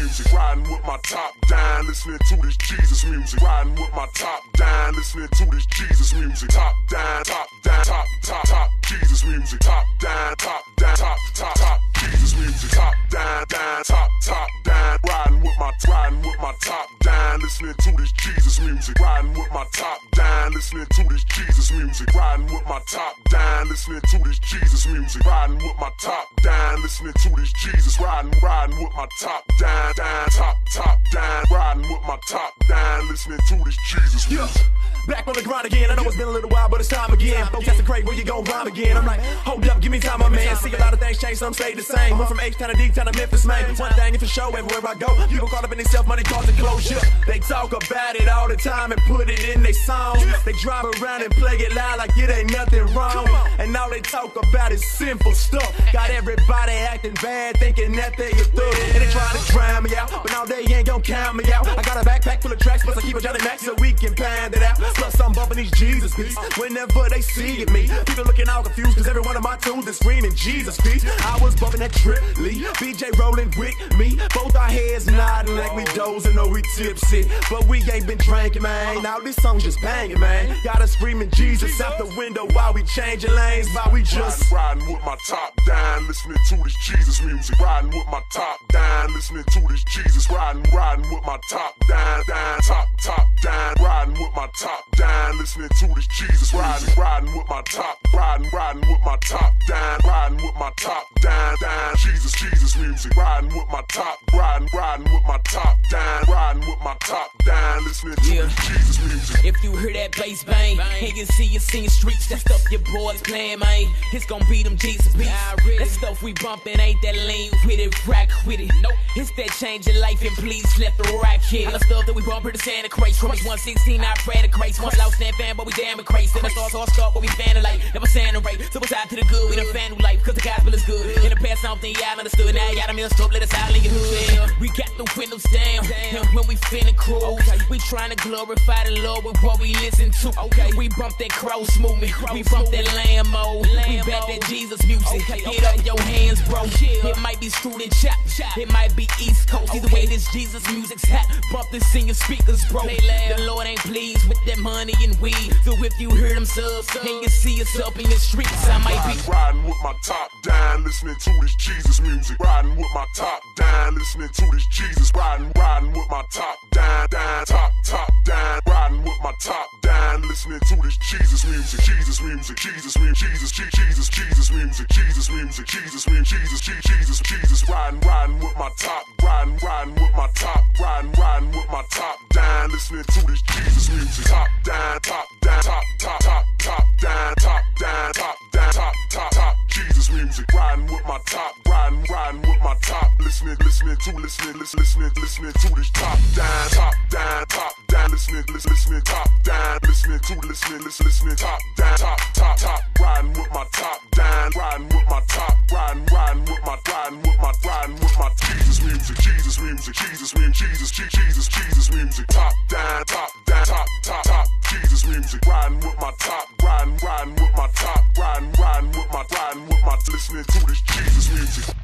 music. Riding with my top down, listening to this Jesus music. Riding with my top down, listening to this Jesus music. Top down, top down, top Jesus music. Top down, top Jesus music. Top down, top down. Riding with my top down, listening to this Jesus music. Riding with my top down, listening to this Jesus music. Riding with my top down, listening to this Jesus music. Riding with my top down, listening to this Jesus. Riding with my top down, top down. Riding with my top down, listening to this Jesus music. Back on the grind again. I know it's been a little while, but it's time again. Folks asking Craig, where you gon' rhyme again? I'm like, hold up, give me time, my man. See a lot of things change, some stay the same. Went from H-Town to D-Town to Memphis, man. One thing is for sure, everywhere I go, people caught up in themselves, money causing closure. They talk about it all the time and put it in their songs. They drive around and play it loud like it ain't nothing wrong. And all they talk about is sinful stuff. Got everybody acting bad, thinking that they a thug. And they try to drown me out, but now they ain't gon' count me out. I got a backpack full of tracks, plus I keep a Johnny Mac so we can pound it out. Plus I'm bumping these Jesus beats whenever they see it me. People looking all confused cause every one of my tunes is screaming Jesus beats. I was bumping that Trip Lee, BJ rolling with me. Both our heads nodding like we dozing or we tipsy. But we ain't been drinking, man. Now this song's just banging, man. Got us screaming Jesus out the window while we changing lanes, while we just riding with my top down, listening to this Jesus music. Riding with my top down, listening to this Jesus. Riding with my top down, top down. Riding with my top down, listening to this Jesus. Riding with my top, riding with my top down, riding with my top down, Jesus music. Riding with my top, riding with my top down, riding with my top down, listening to this Jesus music. If you hear that bass bang, and you see us in the streets, that stuff your boys playing, man, it's gon' be them Jesus beats. That stuff we bumpin' ain't that lean with it, rock with it. Nope, it's that change your life and please let the rock hit. The stuff that we bump here to Santa Christ. From 116, I pray to Christ. Once lost that fan, but we damn it crazy. Then I start, but we fanning like never saying right. So it's out to the good, we done fan new life, cause the gospel is good. In the past, something y'all understood. Now y'all done messed up, let us out in your hood. We got the windows down, and when we finna cruise, we trying to glorify the Lord with what we listen to. We bump that cross movement, we bump that lamb mode, we back that Jesus music. Get up your hands, bro. It might be screwed and chopped, it might be East Coast. Either way, this Jesus music's hot. Bump this in your speakers, bro. The Lord ain't pleased with that money and weed. So if you hear them subs and you see us up in the streets, I might be riding with my top down, listening to this Jesus music. Riding with my top down, listening to this Jesus. Riding with my top down, top down. Riding with my top down, listening to this Jesus music. Jesus music, Jesus music, Jesus music, Jesus music, Jesus music, Jesus. Riding with my top, riding with my top, riding with my top down, listening to this Jesus music. Top down, top down, top down, top down, top Jesus music. Riding with my top, riding with my top, listening to this top down, listening top down, listening top down, top. Riding with my top down, riding with my top, riding with my Jesus music, Jesus music, Jesus music. Top down, top, Jesus music. Riding with my top, riding with my top, riding with my, listening to this Jesus music.